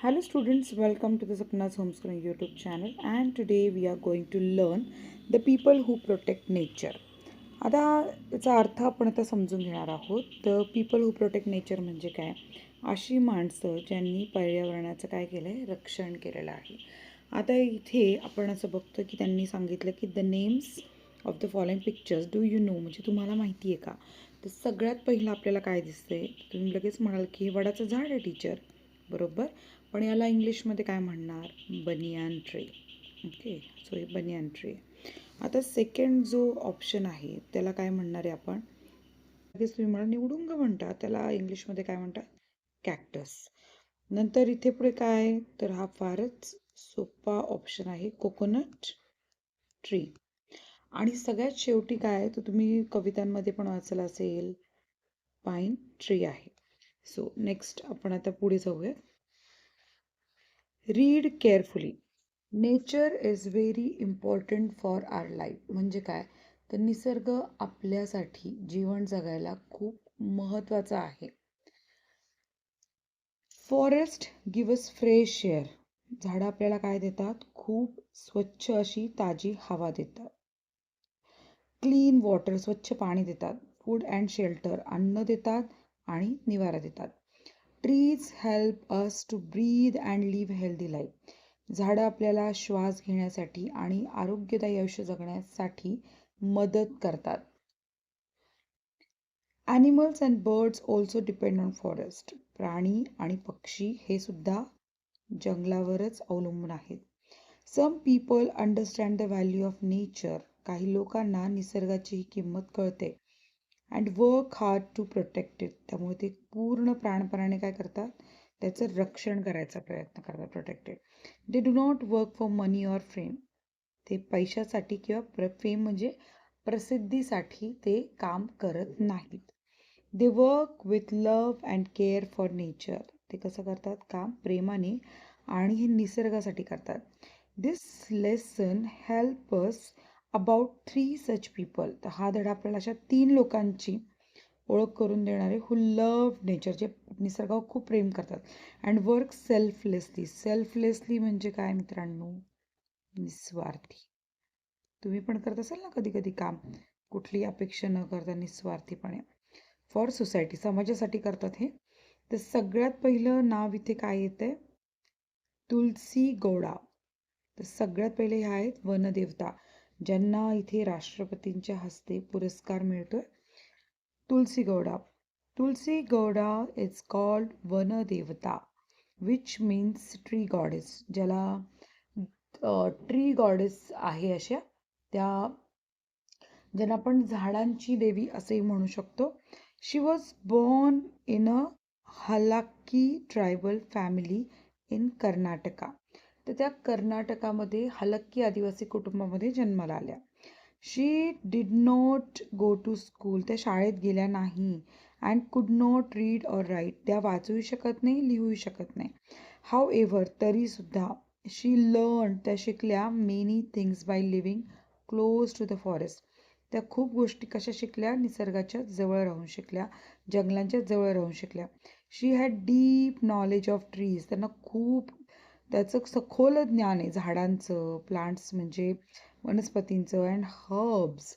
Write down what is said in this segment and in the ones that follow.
Hello students, welcome to the Sapna's Homeschooling YouTube channel, and today we are going to learn the people who protect nature. आता याचा अर्थ आपण आता समजून घेणार आहोत. तर पीपल हू प्रोटेक्ट नेचर म्हणजे काय? अशी माणसं ज्यांनी पर्यावरणाचं काय केलं आहे, रक्षण केलेलं आहे. आता इथे आपण असं बघतो की त्यांनी सांगितलं की the names of the following pictures do you know, म्हणजे तुम्हाला माहिती आहे का? तर सगळ्यात पहिलं आपल्याला काय दिसतंय, तुम्ही लगेच म्हणाल की हे वडाचं झाड आहे टीचर, बरोबर. पण याला इंग्लिशमध्ये काय म्हणणार? Banyan tree. ओके, सो हे बनियान ट्री. आता सेकंड जो ऑप्शन आहे त्याला काय म्हणणार आहे आपण? लगेच तुम्ही मला निवडुंग म्हणता, त्याला इंग्लिशमध्ये काय म्हणतात? कॅक्टस. नंतर इथे पुढे काय, तर हा फारच सोपा ऑप्शन आहे, कोकोनट ट्री. आणि सगळ्यात शेवटी काय, तर तुम्ही कवितांमध्ये पण वाचलं असेल, पाईन ट्री आहे. सो नेक्स्ट आपण आता पुढे जाऊया. Read carefully. Nature is very important for our life. म्हणजे काय, तर निसर्ग आपल्यासाठी जीवन जगायला खूप महत्त्वाचा आहे. Forest give us fresh air. झाडं आपल्याला काय देतात? खूप स्वच्छ अशी ताजी हवा देतात. क्लीन वॉटर, स्वच्छ पाणी देतात. फूड अँड शेल्टर, अन्न देतात आणि निवारा देतात. Trees help us to breathe and live healthy life. झाडं आपल्याला श्वास घेण्यासाठी आणि आरोग्यदायी आयुष्य जगण्यासाठी मदत करतात. Animals and birds also depend on forest. प्राणी आणि पक्षी हे सुद्धा जंगलावरच अवलंबून आहेत. Some people understand the value of nature. काही लोकांना निसर्गाची ही किंमत कळते. And work hard to protect it. त्यामुळे ते पूर्ण प्राणपणाने काय करतात? त्याचं रक्षण करायचा प्रयत्न करतात, protected. They do not work for money or fame. ते पैशासाठी किंवा फेम म्हणजे प्रसिद्धीसाठी ते काम करत नाहीत. They work with love and care for nature. ते कसं करतात? काम प्रेमाने आणि हे निसर्गासाठी करतात. This lesson help us about 3 such people. तर हा धडा आपल्याला अशा 3 लोकांची ओळख करून देणारे हू लव्ह नेचर, जे निसर्गावर खूप प्रेम करतात. And work selflessly. सेल्फलेसली म्हणजे काय मित्रांनो? निस्वार्थी. तुम्ही पण करत असाल ना कधी कधी काम, कुठली अपेक्षा न करता निस्वार्थीपणे. फॉर सोसायटी, समाजासाठी करतात हे. तर सगळ्यात पहिलं नाव इथे काय येतंय? तुलसी गौडा. तर सगळ्यात पहिले ह्या आहेत वनदेवता, ज्यांना इथे राष्ट्रपतींच्या हस्ते पुरस्कार मिळतोय. तुलसी गौडा. तुलसी गौडा इज कॉल्ड वनदेवता, विच मीन्स ट्री गॉडेस. ज्याला ट्री गॉडेस आहे अशा, त्या ज्यांना आपण झाडांची देवी असंही म्हणू शकतो. She was born in a Halakki tribal family in Karnataka. तर त्या कर्नाटकामध्ये हलक्की आदिवासी कुटुंबामध्ये जन्माला आल्या. She did not go to school. त्या शाळेत गेल्या नाही. अँड कुड नॉट रीड ऑर राईट. त्या वाचूही शकत नाही, लिहूही शकत नाही. हाऊ एव्हर, तरीसुद्धा शी लर्न, त्या शिकल्या many things by living close to the forest. त्या खूप गोष्टी कशा शिकल्या? निसर्गाच्या जवळ राहून शिकल्या, जंगलांच्या जवळ राहून शिकल्या. She had deep knowledge of trees. त्यांना खूप त्याचं सखोल ज्ञान आहे झाडांचं, प्लांट्स म्हणजे वनस्पतींचं. And herbs.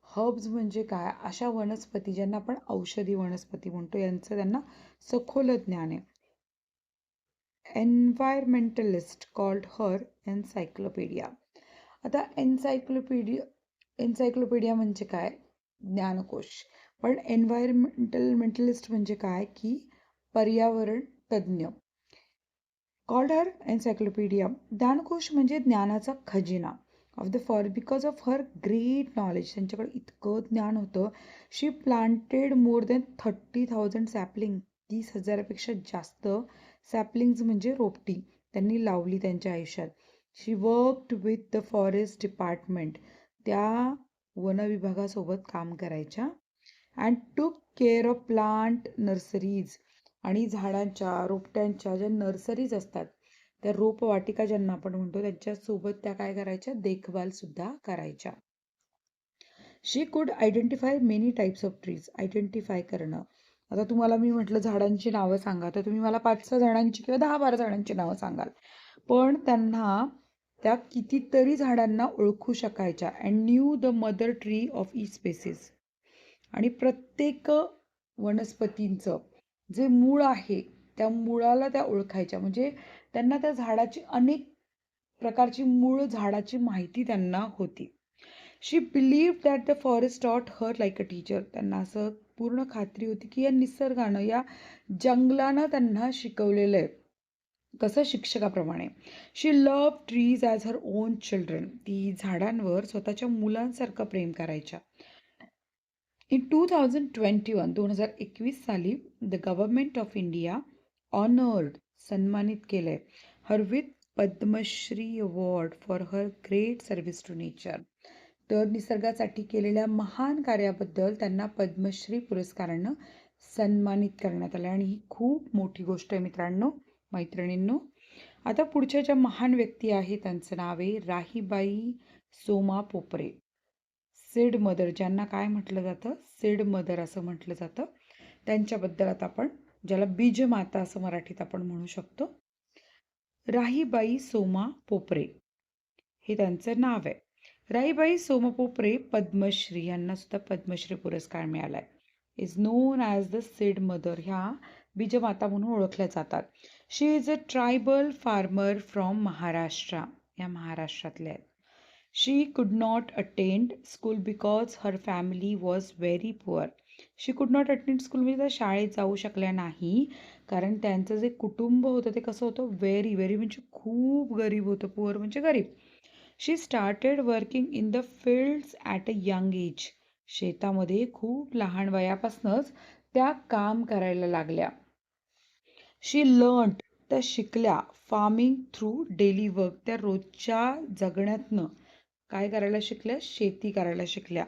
हर्ब्स म्हणजे काय? अशा वनस्पती ज्यांना आपण औषधी वनस्पती म्हणतो, यांचं त्यांना सखोल ज्ञान आहे. एन्व्हायरमेंटलिस्ट कॉल्ड हर एन्सायक्लोपीडिया. आता एन्सायक्लोपीडिया म्हणजे काय? ज्ञानकोश. पण एन्व्हायरमेंटलिस्ट म्हणजे काय? की पर्यावरण तज्ज्ञ. Called her encyclopaedia. ज्ञानकोश म्हणजे ज्ञानाचा खजिना of the forest. Because of her great knowledge, त्यांच्याकडे इतकं ज्ञान होतं. She planted more than 30,000 sapling. 30,000पेक्षा जास्त सॅपलिंग्ज म्हणजे रोपटी त्यांनी लावली त्यांच्या आयुष्यात. She worked with the forest department. त्या वनविभागासोबत काम करायच्या. अँड टूक केअर ऑफ प्लांट नर्सरीज. आणि झाडांच्या, रोपट्यांच्या ज्या नर्सरीज असतात, त्या रोपवाटिका ज्यांना आपण म्हणतो, त्यांच्यासोबत त्या काय करायच्या? देखभाल सुद्धा करायच्या. शी कुड identify many types of trees. Identify करणं आता तुम्हाला मी म्हटलं झाडांची नावं सांगा, तर तुम्ही मला 5-6 झाडांची किंवा 10-12 झाडांची नावं सांगाल. पण त्यांना त्या कितीतरी झाडांना ओळखू शकायच्या and knew the mother tree of each species. आणि प्रत्येक वनस्पतींचं जे मूळ आहे त्या मुळाला त्या ओळखायच्या. म्हणजे त्यांना त्या झाडाची अनेक प्रकारची मूळ झाडाची माहिती त्यांना होती. She believe that the forest taught her like a teacher. त्यांना असं पूर्ण खात्री होती की या निसर्गानं, या जंगलानं त्यांना शिकवलेलं आहे. कसं? शिक्षकाप्रमाणे. She love trees as her own children. ती झाडांवर स्वतःच्या मुलांसारखं प्रेम करायच्या. इन 2021 साली the government of India honoured, सन्मानित केलंय her with Padmashri award for her great service to nature. तर निसर्गासाठी केलेल्या महान कार्याबद्दल त्यांना पद्मश्री पुरस्कारानं सन्मानित करण्यात आलं. आणि ही खूप मोठी गोष्ट आहे मित्रांनो, मैत्रिणींनो. आता पुढच्या ज्या महान व्यक्ती आहेत त्यांचं नाव आहे राहीबाई सोमा पोपरे. सीड मदर, ज्यांना काय म्हटलं जातं? सीड मदर असं म्हटलं जातं. त्यांच्याबद्दल आता आपण, ज्याला बीजमाता असं मराठीत आपण म्हणू शकतो, राहीबाई सोमा पोपरे हे त्यांचं नाव आहे. राहीबाई सोमा पोपरे पद्मश्री, यांना सुद्धा पद्मश्री पुरस्कार मिळालाय. Is known as the seed mother, ह्या बीजमाता म्हणून ओळखल्या जातात. She is a tribal farmer from Maharashtra, या महाराष्ट्रातल्या आहेत. She could not attend school because her family was very poor. She could not attend school म्हणजे त्या शाळेत जाऊ शकल्या नाही, कारण त्यांचं जे कुटुंब होतं ते कसं होतं? व्हेरी व्हेरी म्हणजे खूप गरीब होतं. पुअर म्हणजे गरीब. She started working in the fields at a young age. शेतामध्ये खूप लहान वयापासूनच त्या काम करायला लागल्या. शी लर्न, त्या शिकल्या फार्मिंग थ्रू डेली वर्क. त्या रोजच्या जगण्यातनं काय करायला शिकल्या? शेती करायला शिकल्या.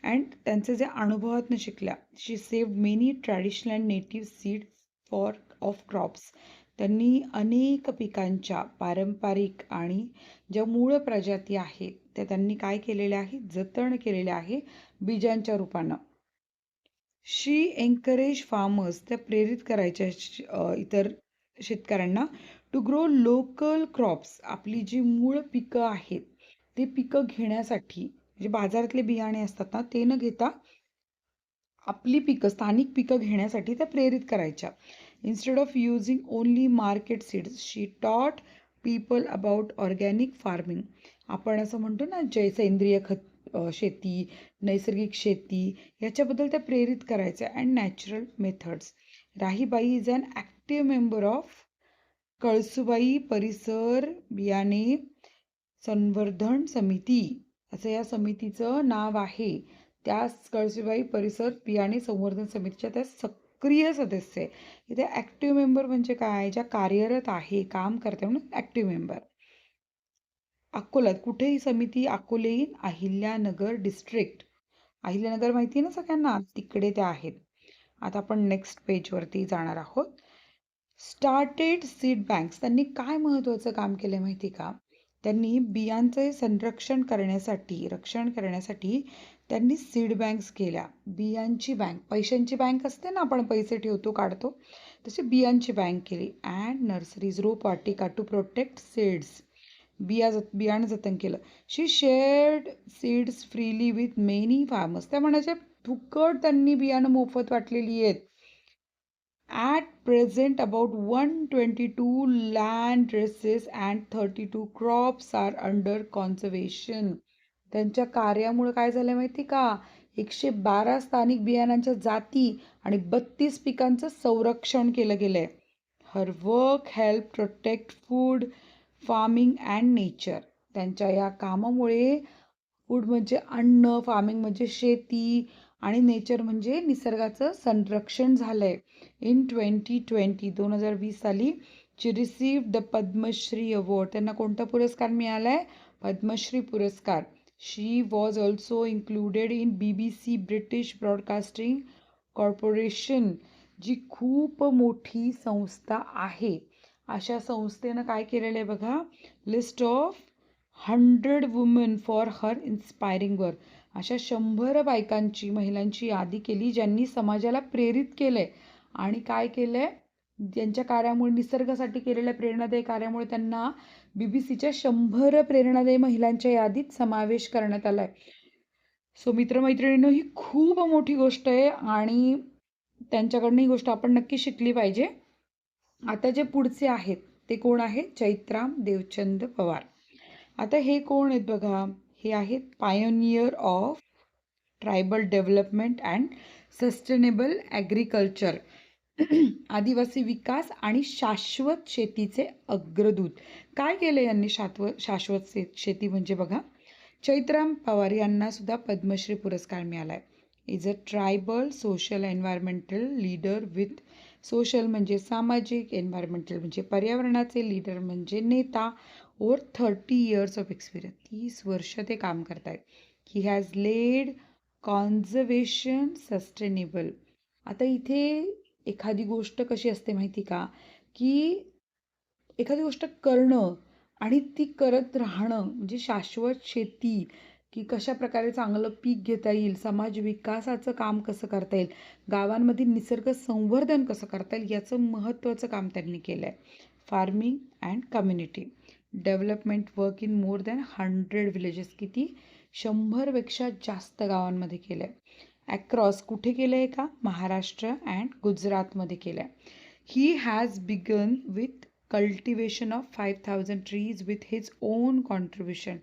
अँड त्यांचे जे अनुभवातनं शिकल्या. She saved many traditional and native seed for of crops. त्यांनी अनेक पिकांच्या पारंपरिक आणि ज्या मूळ प्रजाती आहेत त्या त्यांनी काय केलेल्या आहे? जतन केलेल्या आहे बीजांच्या रूपानं. शी एन्करेज फार्मर्स, त्या प्रेरित करायच्या इतर शेतकऱ्यांना टू ग्रो लोकल क्रॉप्स. आपली जी मूळ पिकं आहेत ते पिकं घेण्यासाठी, म्हणजे बाजारातले बियाणे असतात ना ते न घेता आपली पिकं, स्थानिक पिकं घेण्यासाठी त्या प्रेरित करायच्या. Instead of using only market seeds, she taught people about organic farming. आपण असं म्हणतो ना सेंद्रिय खत शेती, नैसर्गिक शेती, याच्याबद्दल त्या प्रेरित करायच्या. And natural methods. Rahibai is an active member of Kalsubai Parisar Biyane संवर्धन समिती, असं या समितीचं नाव आहे. त्या कळसुबाई परिसर बियाणे संवर्धन समितीच्या त्या सक्रिय सदस्य आहे. इथे ॲक्टिव्ह मेंबर म्हणजे काय? ज्या कार्यरत आहे, काम करते म्हणून ॲक्टिव्ह मेंबर. अकोल्यात, कुठे ही समिती? Akole in Ahilyanagar district. अहिल्यानगर माहिती ना सगळ्यांना, तिकडे त्या आहेत. आता आपण नेक्स्ट पेजवरती जाणार आहोत. Started seed banks. त्यांनी काय महत्त्वाचं काम केलं माहिती का? त्यांनी बियांचे संरक्षण करण्यासाठी, रक्षण करण्यासाठी त्यांनी सीड बँक्स केल्या. बियांची बँक, पैशांची बँक असते ना, आपण पैसे ठेवतो काढतो, तशी बियांची बँक केली. अँड नर्सरीज, रोपवाटिका टू प्रोटेक्ट सीड्स, बियाणं जतन केलं. She shared seeds freely with many farmers. त्या म्हणायच्या फुकट त्यांनी बियाणं मोफत वाटलेली आहेत. At present, about 122 land races and 32 crops are under conservation. त्यांच्या कार्यामुळे काय झालं माहिती का? 112 स्थानिक बियाणांच्या जाती आणि 32 पिकांचं संरक्षण केलं गेलंय. Her work help protect food, farming and nature. त्यांच्या या कामामुळे फूड म्हणजे अन्न, फार्मिंग म्हणजे शेती आणि नेचर म्हणजे निसर्गाचं संरक्षण झालंय. इन 2020 साली ची रिसीव्ह द पद्मश्री अवॉर्ड. त्यांना कोणता पुरस्कार मिळालाय? पद्मश्री पुरस्कार. She was also included in BBC British broadcasting corporation, जी खूप मोठी संस्था आहे. अशा संस्थेनं काय केलेलं आहे बघा? List of 100 women for her inspiring work. अशा 100 बायकांची, महिलांची यादी केली ज्यांनी समाजाला प्रेरित केलंय आणि काय केलंय, त्यांच्या कार्यामुळे, निसर्गासाठी केलेल्या प्रेरणादायी कार्यामुळे त्यांना BBCच्या 100 प्रेरणादायी महिलांच्या यादीत समावेश करण्यात आलाय. सो मित्रमैत्रिणींनो, ही खूप मोठी गोष्ट आहे आणि त्यांच्याकडनं ही गोष्ट आपण नक्की शिकली पाहिजे. आता जे पुढचे आहेत ते कोण आहेत? चैत्राम देवचंद पवार. आता हे कोण आहेत बघा, हे आहेत pioneer of tribal development and sustainable agriculture, आदिवासी विकास आणि शाश्वत शेतीचे अग्रदूत. काय केलं यांनी शाश्वत शेती म्हणजे बघा, चैत्राम पवार यांना सुद्धा पद्मश्री पुरस्कार मिळालाय. Is a tribal social environmental leader with, social म्हणजे सामाजिक, एन्व्हायरमेंटल म्हणजे पर्यावरणाचे, लीडर म्हणजे नेता, ओव्हर 30 years ऑफ एक्सपिरियन्स, 30 वर्ष ते काम करतायत. He has led conservation sustainable. आता इथे एखादी गोष्ट कशी असते माहिती का, की एखादी गोष्ट करणं आणि ती करत राहणं म्हणजे शाश्वत शेती, की कशा प्रकारे चांगलं पीक घेता येईल, समाज विकासाचं काम कसं करता येईल, गावांमध्ये निसर्ग संवर्धन कसं करता येईल, याचं महत्त्वाचं काम त्यांनी केलं आहे. Farming and community development work in more than 100 villages, किती 100पेक्षा जास्त गावांमध्ये केलं आहे. अक्रॉस कुठे केलं आहे का, महाराष्ट्र अँड गुजरातमध्ये केलं आहे. He has begun with cultivation of 5000 trees with his own contribution.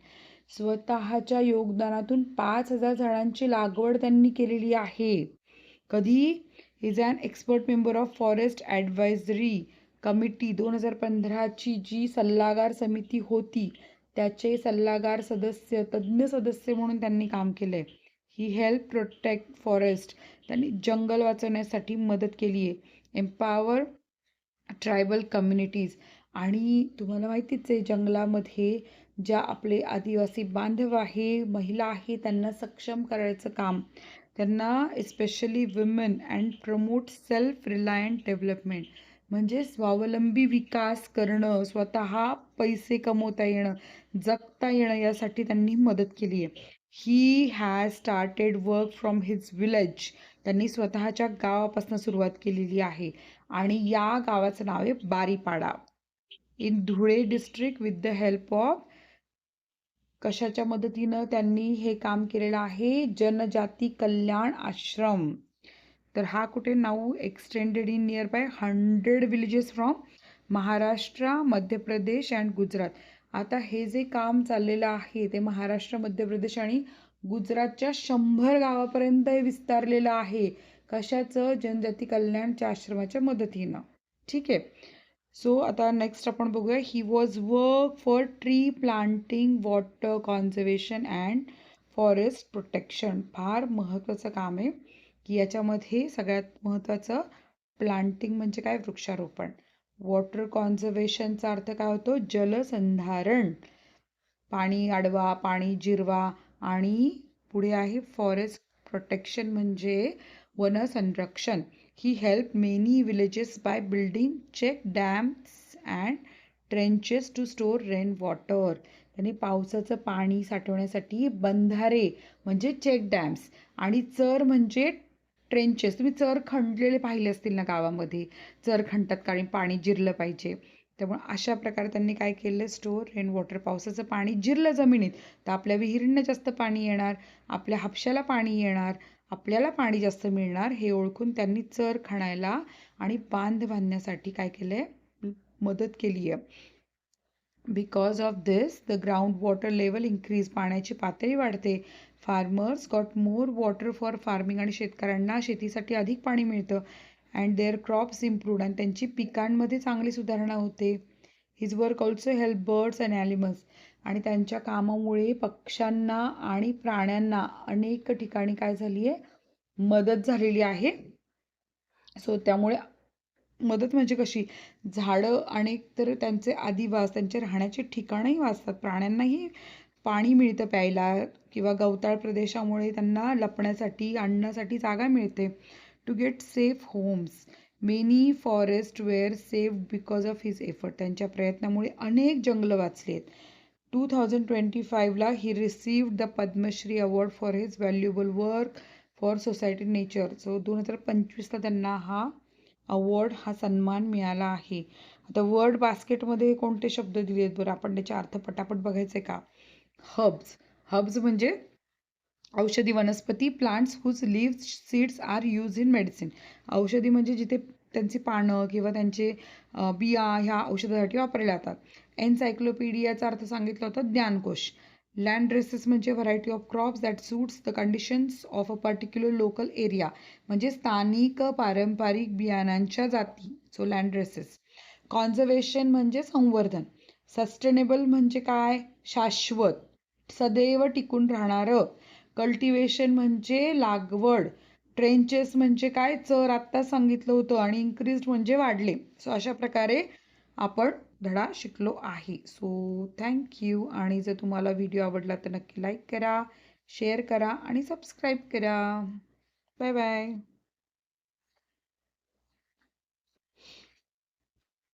स्वतःच्या योगदानातून 5000 झाडांची लागवड त्यांनी केलेली आहे. कधी? Is an expert member of forest advisory committee. 2015ची जी सल्लागार समिती होती त्याचे सल्लागार सदस्य, तज्ज्ञ सदस्य म्हणून त्यांनी काम केलंय. ही हेल्प प्रोटेक्ट फॉरेस्ट, त्यांनी जंगल वाचवण्यासाठी मदत केली आहे. एम्पॉवर ट्रायबल कम्युनिटीज, आणि तुम्हाला माहितीच आहे जंगलामध्ये ज्या आपले आदिवासी बांधव आहे, महिला आहे, त्यांना सक्षम करायचं काम, त्यांना especially women and promote self reliant development म्हणजे स्वावलंबी विकास करणं, स्वतः पैसे कमवता येणं, जगता येणं, यासाठी त्यांनी मदत केली आहे. He has started work from his village, त्यांनी स्वतःच्या गावापासून सुरुवात केलेली आहे आणि या गावाचं नाव आहे Baripada in Dhule district. With the help of, कशाच्या मदतीनं त्यांनी हे काम केलेलं आहे, जनजाती कल्याण आश्रम. तर हा कुठे, now extended in near by 100 villages from Maharashtra, Madhya Pradesh and Gujarat. आता हे जे काम चाललेलं आहे ते महाराष्ट्र, मध्य प्रदेश आणि गुजरातच्या 100 गावापर्यंत विस्तारलेलं आहे. कशाचं? जनजाती कल्याणच्या आश्रमाच्या मदतीनं. ठीक आहे. सो आता नेक्स्ट आपण बघूया. He was work for tree planting, water conservation and forest protection. फार महत्त्वाचं काम आहे की याच्यामध्ये सगळ्यात महत्त्वाचं प्लांटिंग म्हणजे काय, वृक्षारोपण. वॉटर कॉन्झर्वेशनचा अर्थ काय होतो? जलसंधारण, पाणी अडवा, पाणी जिरवा. आणि पुढे आहे फॉरेस्ट प्रोटेक्शन म्हणजे वन संरक्षण. He help many villages by building check dams and trenches to store rain water. त्यांनी पावसाचं पाणी साठवण्यासाठी बंधारे म्हणजे चेक डॅम्स आणि चर म्हणजे ट्रेंचेस. तुम्ही चर खणलेले पाहिले असतील ना गावामध्ये, चर खणतात कारण पाणी जिरलं पाहिजे. त्यामुळे अशा प्रकारे त्यांनी काय केलं, स्टोर रेन वॉटर. पावसाचं पाणी जिरलं जमिनीत तर आपल्या विहिरींना जास्त पाणी येणार, आपल्या हापशाला पाणी येणार, आपल्याला पाणी जास्त मिळणार. हे ओळखून त्यांनी चर खणायला आणि बांध बांधण्यासाठी काय केलंय, मदत केली आहे. Because of this the ground water level increase, पाण्याची पातळी वाढते. Farmers got more water for farming, आणि शेतकऱ्यांना शेतीसाठी अधिक पाणी मिळतं. अँड देअर क्रॉप्स इम्प्रूव्ड, आणि त्यांची पिकांमध्ये चांगली सुधारणा होते. His work also help birds and animals, आणि त्यांच्या कामामुळे पक्ष्यांना आणि प्राण्यांना अनेक ठिकाणी काय झाली आहे, मदत झालेली आहे. सो त्यामुळे मदत म्हणजे कशी, झाडं अनेक तर त्यांचे आदिवास, त्यांचे राहण्याचे ठिकाणंही वाचतात, प्राण्यांनाही पाणी मिळतं प्यायला, किंवा गवताळ प्रदेशामुळे त्यांना लपण्यासाठी, आणण्यासाठी जागा मिळते. To get safe homes, many forest were saved because of his effort, त्यांच्या प्रयत्नामुळे अनेक जंगलं वाचली आहेत. 2025ला he received the Padma Shri award for his valuable work for society nature. So 2025ला त्यांना हा अवॉर्ड, हा सन्मान मिळाला आहे. आता वर्ड बास्केटमध्ये कोणते शब्द दिले आहेत बरं, आपण त्याचे अर्थ पटापट बघायचे का? हर्ब्स. हर्ब्स म्हणजे औषधी वनस्पती. Plants whose leaves seeds are used in medicine. औषधी म्हणजे जिथे त्यांची पानं किंवा त्यांचे बिया ह्या औषधासाठी वापरल्या जातात. एन्सायक्लोपीडियाचा अर्थ सांगितला होता ज्ञानकोश. लँड ड्रेसेस म्हणजे variety of crops that suits the conditions of a particular local area. म्हणजे स्थानिक पारंपरिक बियाणांच्या जाती. So land dresses. कॉन्झर्वेशन म्हणजे संवर्धन. सस्टेनेबल म्हणजे काय? शाश्वत, सदैव टिकून राहणारं. कल्टिवेशन म्हणजे लागवड. ट्रेंचेस म्हणजे काय? चर आत्ता सांगितलं होतं. आणि इन्क्रीज्ड म्हणजे वाढले. सो अशा प्रकारे आपण धडा शिकलो आहे. So thank you. आणि जर तुम्हाला व्हिडिओ आवडला तर नक्की लाईक करा, शेअर करा आणि सबस्क्राईब करा. Bye bye.